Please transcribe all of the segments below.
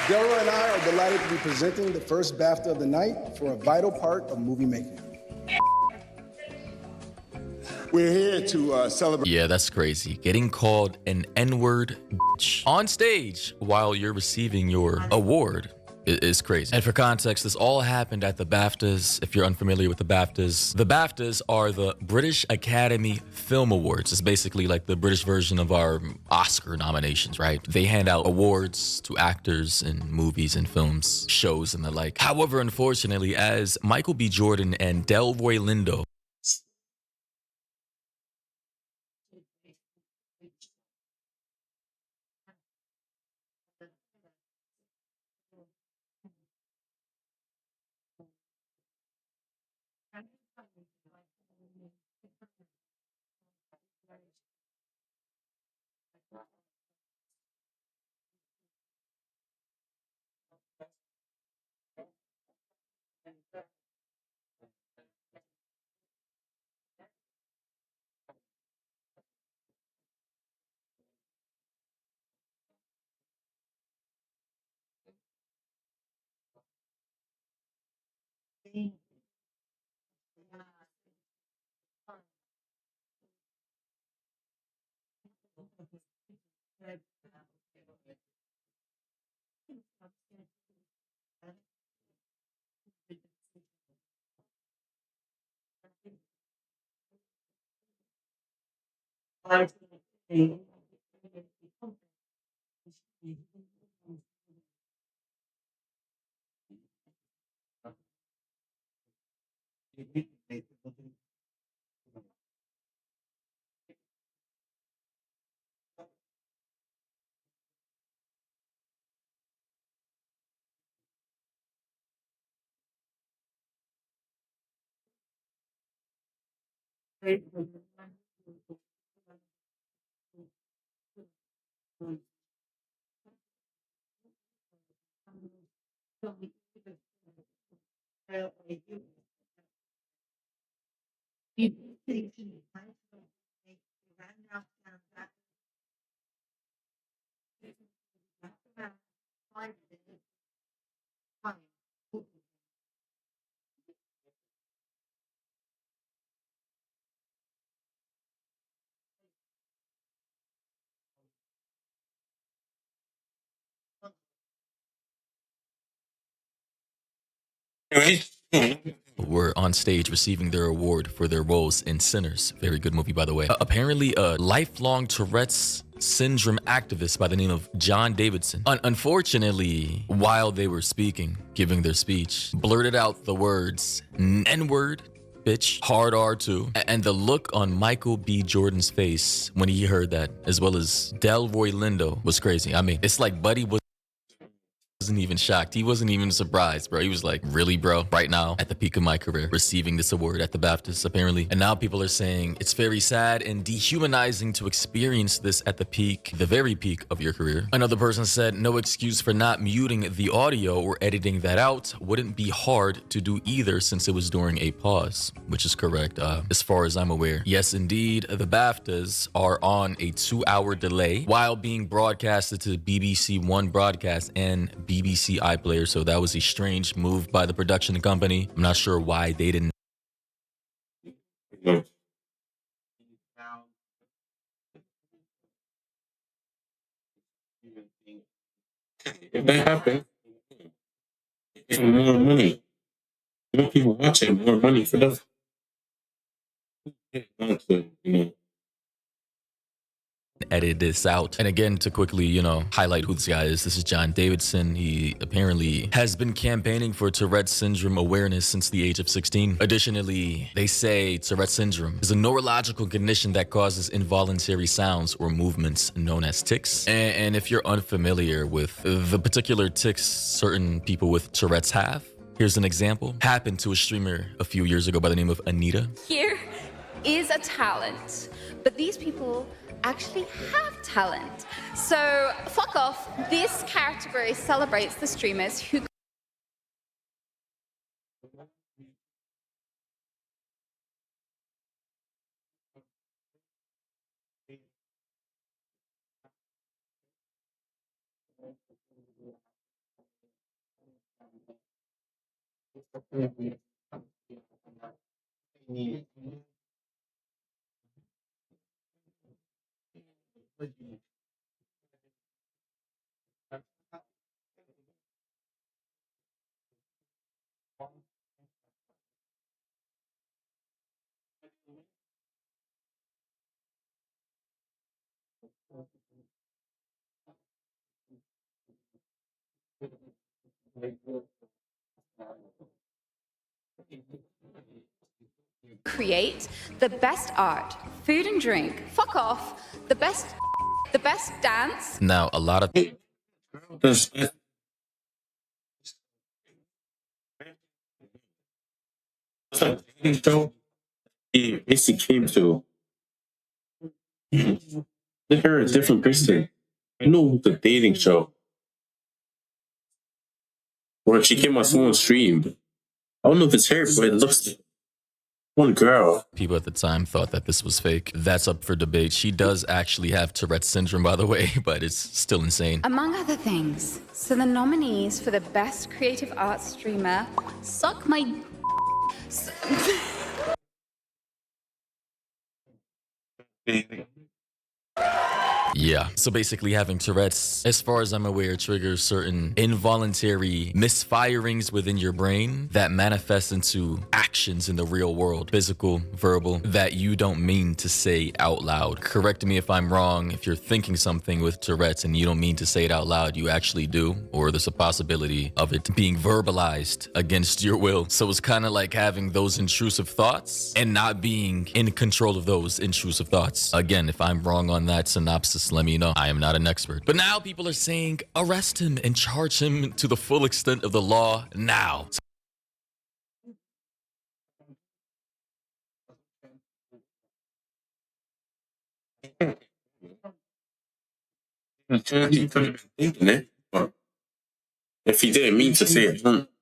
Delroy and I are delighted to be presenting the first BAFTA of the night for a vital part of movie making. We're here to celebrate. Yeah, that's crazy. Getting called an N-word bitch on stage while you're receiving your award is crazy. And for context, this all happened at the BAFTAs. If you're unfamiliar with the BAFTAs are the British Academy Film Awards. It's basically like the British version of our Oscar nominations, right? They hand out awards to actors in movies and films, shows, and the like. However, unfortunately, as Michael B. Jordan and Delroy Lindo were on stage receiving their award for their roles in Sinners. Very good movie, by the way. Apparently, a lifelong Tourette's syndrome activist by the name of John Davidson, unfortunately, while they were speaking, giving their speech, blurted out the words N-word, bitch, hard R too. And the look on Michael B. Jordan's face when he heard that, as well as Delroy Lindo, was crazy. I mean, it's like Buddy wasn't even shocked. He wasn't even surprised, bro. He was like, really, bro? Right now, at the peak of my career, receiving this award at the BAFTAs, apparently. And now people are saying it's very sad and dehumanizing to experience this at the peak, the very peak of your career. Another person said, no excuse for not muting the audio or editing that out. Wouldn't be hard to do either since it was during a pause, which is correct, as far as I'm aware. Yes, indeed, the BAFTAs are on a 2-hour delay while being broadcasted to BBC One broadcast and BBC iPlayer, so that was a strange move by the production company. I'm not sure why they didn't. If that happens, more money, more people watching, more money for them. Not to, Edit this out. And again, to quickly, highlight who this guy is, this is John Davidson. He apparently has been campaigning for Tourette's syndrome awareness since the age of 16. Additionally, they say Tourette's syndrome is a neurological condition that causes involuntary sounds or movements known as tics. And if you're unfamiliar with the particular tics certain people with Tourette's have, here's an example. Happened to a streamer a few years ago by the name of Anita. Here is a talent, but these people actually have talent. So fuck off. This category celebrates the streamers who Create the best art, food and drink, fuck off, the best dance. Now, a lot of That's a dating show. He basically came to look her a different person. I know the dating show where she came on someone's stream. I don't know if it's her, but it looks like one girl. people at the time thought that this was fake. That's up for debate. She does actually have Tourette's syndrome, by the way, but it's still insane. Among other things. So the nominees for the best creative arts streamer, suck my Yeah. So basically, having Tourette's, as far as I'm aware, triggers certain involuntary misfirings within your brain that manifest into actions in the real world, physical, verbal, that you don't mean to say out loud. Correct me if I'm wrong. If you're thinking something with Tourette's and you don't mean to say it out loud, you actually do, or there's a possibility of it being verbalized against your will. So it's kind of like having those intrusive thoughts and not being in control of those intrusive thoughts. Again, if I'm wrong on that synopsis, let me know. I am not an expert. But now people are saying arrest him and charge him to the full extent of the law now. He could have been thinking it, but if he didn't mean to say it,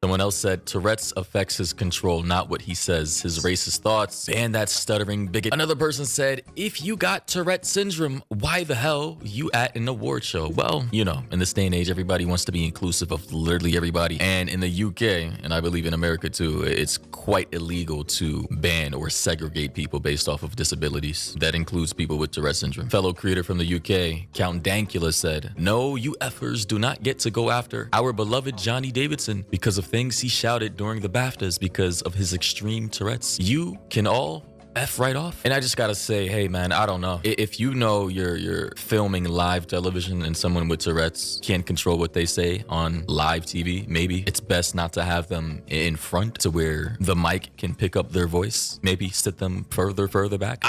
Someone else said Tourette's affects his control, not what he says. His racist thoughts, ban that stuttering bigot. Another person said, if you got Tourette syndrome, why the hell you at an award show? Well, you know, in this day and age, everybody wants to be inclusive of literally everybody. And in the UK, and I believe in America too, it's quite illegal to ban or segregate people based off of disabilities. That includes people with Tourette syndrome. Fellow creator from the UK, Count Dankula, said, no, you effers do not get to go after our beloved Johnny Davidson because of things he shouted during the BAFTAs because of his extreme Tourette's. You can all F right off. And I just gotta say, hey man, I don't know. If you know you're filming live television and someone with Tourette's can't control what they say on live TV, maybe it's best not to have them in front to where the mic can pick up their voice. Maybe sit them further back.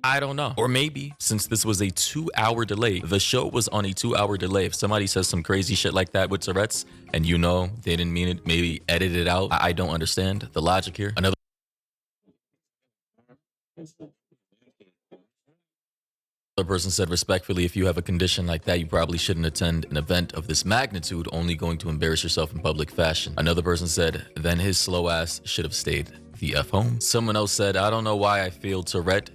I don't know. Or maybe since this was a 2-hour delay, the show was on a 2-hour delay. If somebody says some crazy shit like that with Tourette's and you know they didn't mean it, maybe edit it out. I don't understand the logic here. Another person said, respectfully, if you have a condition like that, you probably shouldn't attend an event of this magnitude, only going to embarrass yourself in public fashion. Another person said, then his slow ass should have stayed the F home. Someone else said, I don't know why I feel Tourette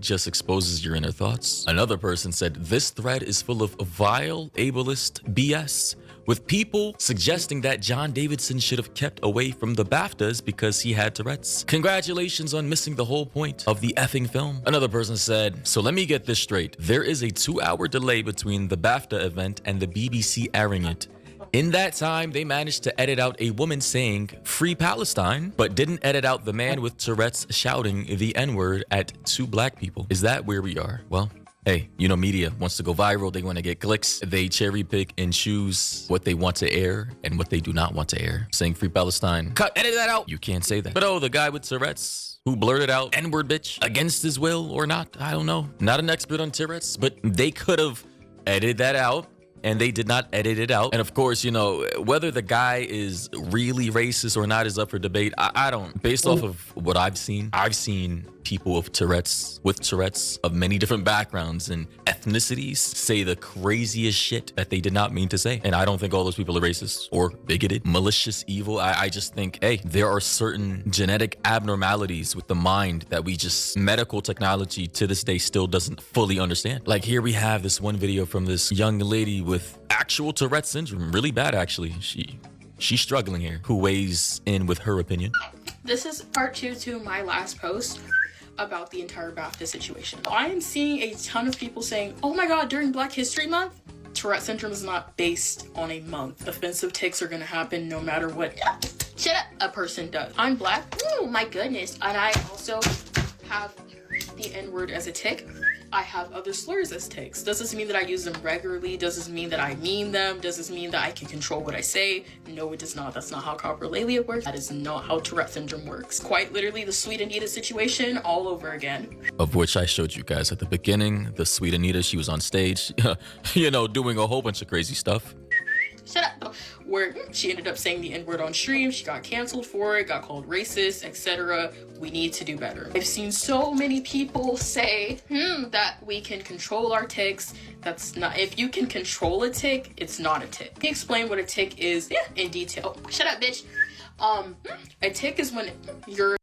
just exposes your inner thoughts. Another person said, this thread is full of vile, ableist BS, with people suggesting that John Davidson should have kept away from the BAFTAs because he had Tourette's. Congratulations on missing the whole point of the effing film. Another person said, so let me get this straight. There is a 2-hour delay between the BAFTA event and the BBC airing it. In that time, they managed to edit out a woman saying, free Palestine, but didn't edit out the man with Tourette's shouting the N-word at 2 black people. Is that where we are? Well, Hey, you know, media wants to go viral. They want to get clicks. They cherry pick and choose what they want to air and what they do not want to air. Saying free Palestine. Cut, edit that out. You can't say that. But oh, the guy with Tourette's who blurted out N-word bitch against his will or not. I don't know. Not an expert on Tourette's, but they could have edited that out. And they did not edit it out. And of course, you know, whether the guy is really racist or not is up for debate. I don't. Based off of what I've seen people with Tourette's of many different backgrounds and ethnicities say the craziest shit that they did not mean to say. And I don't think all those people are racist or bigoted, malicious, evil. I just think, hey, there are certain genetic abnormalities with the mind that medical technology to this day still doesn't fully understand. Like here we have this one video from this young lady with actual Tourette's syndrome, really bad actually. She's struggling here, who weighs in with her opinion. This is part 2 to my last post about the entire BAFTA situation. I am seeing a ton of people saying, oh my god, during Black History Month, Tourette syndrome is not based on a month. Offensive tics are gonna happen no matter what shut up a person does. I'm Black, oh my goodness, and I also have the N-word as a tic. I have other slurs as tics. Does this mean that I use them regularly? Does this mean that I mean them? Does this mean that I can control what I say? No, it does not. That's not how coprolalia works. That is not how Tourette syndrome works. Quite literally the Sweet Anita situation all over again. Of which I showed you guys at the beginning. The Sweet Anita, she was on stage, you know, doing a whole bunch of crazy stuff. Shut up. Where she ended up saying the N-word on stream, she got canceled for it, got called racist, etc. We need to do better. I've seen so many people say, that we can control our tics. That's not, if you can control a tic, it's not a tic. Let me explain what a tic is in detail. Shut up, bitch. A tic is when you're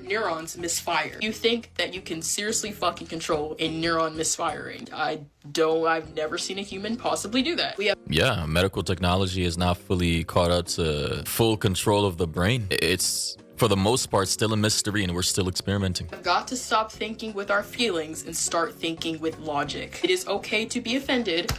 neurons misfire. You think that you can seriously fucking control a neuron misfiring. I've never seen a human possibly do that. Yeah, medical technology is not fully caught up to full control of the brain. It's, for the most part, still a mystery and we're still experimenting. We've got to stop thinking with our feelings and start thinking with logic. It is okay to be offended.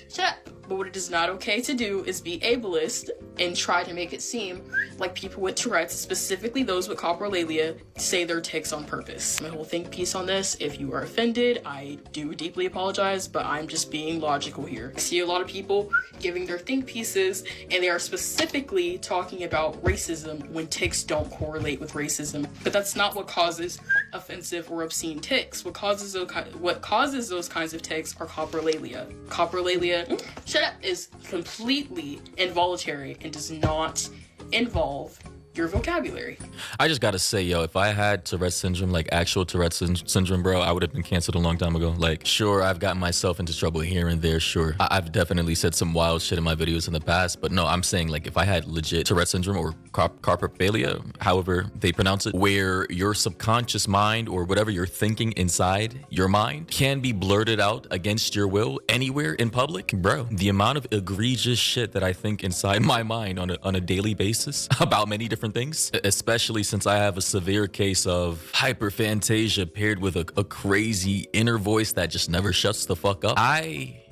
Shut up. But what it is not okay to do is be ableist and try to make it seem like people with Tourette's, specifically those with coprolalia, say their tics on purpose. My whole think piece on this, if you are offended, I do deeply apologize, but I'm just being logical here. I see a lot of people giving their think pieces and they are specifically talking about racism when tics don't correlate with racism. But that's not what causes offensive or obscene tics. What causes those kinds of tics are coprolalia. Coprolalia, shut up, is completely involuntary and does not involve your vocabulary. I just gotta say, yo, if I had Tourette's syndrome, like actual Tourette's syndrome, bro, I would have been canceled a long time ago. Like, sure, I've gotten myself into trouble here and there, sure. I've definitely said some wild shit in my videos in the past, but no, I'm saying, like, if I had legit Tourette's syndrome or coprolalia, however they pronounce it, where your subconscious mind or whatever you're thinking inside your mind can be blurted out against your will anywhere in public, bro, the amount of egregious shit that I think inside my mind on a daily basis about many different things, especially since I have a severe case of hyperphantasia paired with a crazy inner voice that just never shuts the fuck up. I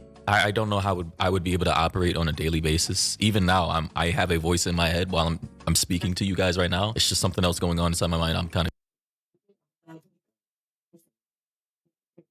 don't know how I would be able to operate on a daily basis. Even now, I have a voice in my head while I'm speaking to you guys right now. It's just something else going on inside my mind. I'm kind of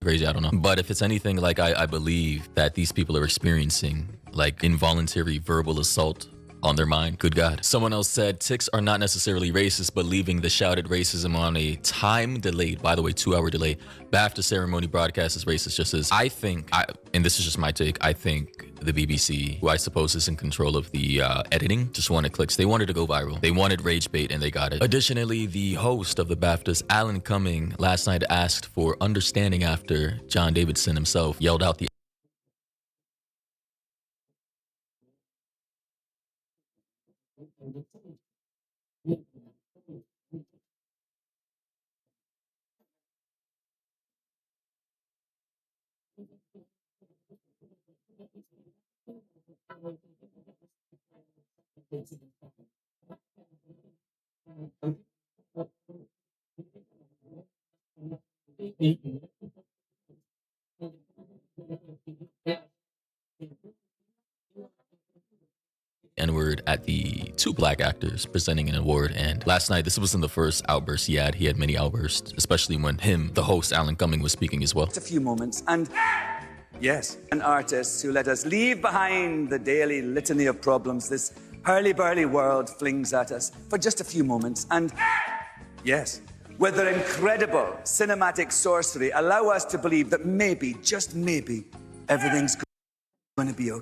crazy, I don't know. But if it's anything like I believe that these people are experiencing like involuntary verbal assault on their mind, good God. Someone else said, ticks are not necessarily racist, but leaving the shouted racism on a time delayed, by the way, 2-hour delay, BAFTA ceremony broadcast is racist just as and this is just my take, I think the BBC, who I suppose is in control of the editing, just wanted clicks. They wanted to go viral. They wanted rage bait and they got it. Additionally, the host of the BAFTAs, Alan Cumming, last night asked for understanding after John Davidson himself yelled out the N-word at the 2 black actors presenting an award. And last night, this wasn't the first outburst he had. He had many outbursts, especially when the host, Alan Cumming, was speaking as well. Just a few moments, and yes, an artist who let us leave behind the daily litany of problems this hurly-burly world flings at us for just a few moments, and yes, with their incredible cinematic sorcery, allow us to believe that maybe, just maybe, everything's going to be okay.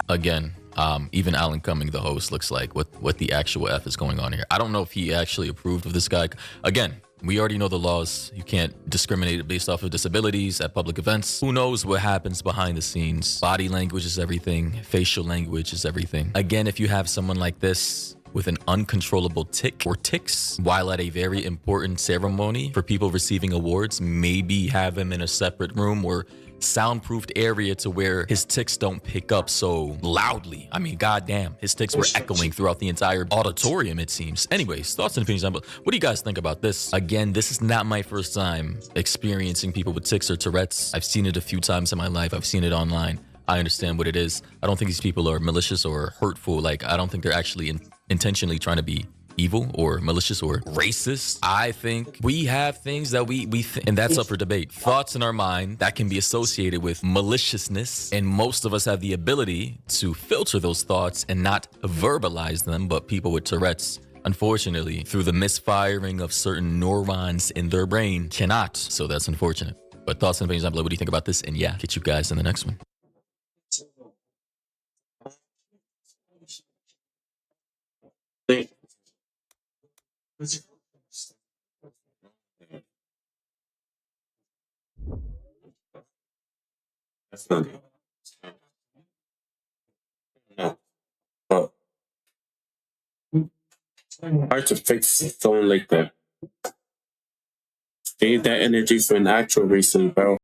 Again, even Alan Cumming, the host, looks like what the actual F is going on here. I don't know if he actually approved of this guy. Again, we already know the laws. You can't discriminate based off of disabilities at public events. Who knows what happens behind the scenes? Body language is everything. Facial language is everything. Again, if you have someone like this with an uncontrollable tic or tics while at a very important ceremony for people receiving awards, maybe have him in a separate room or soundproofed area to where his tics don't pick up so loudly. I mean, goddamn, his tics were echoing throughout the entire auditorium, it seems. Anyways, thoughts and opinions. What do you guys think about this? Again, this is not my first time experiencing people with tics or Tourette's. I've seen it a few times in my life. I've seen it online. I understand what it is. I don't think these people are malicious or hurtful. Like, I don't think they're actually intentionally trying to be evil or malicious or racist. I think we have things that we and that's up for debate. Thoughts in our mind that can be associated with maliciousness, and most of us have the ability to filter those thoughts and not verbalize them, but people with Tourette's, unfortunately, through the misfiring of certain neurons in their brain, cannot. So that's unfortunate. But thoughts and opinions down below. What do you think about this? And yeah, catch you guys in the next one. That's not it. No. But hard to fix someone like that. Need that energy for an actual reason, bro.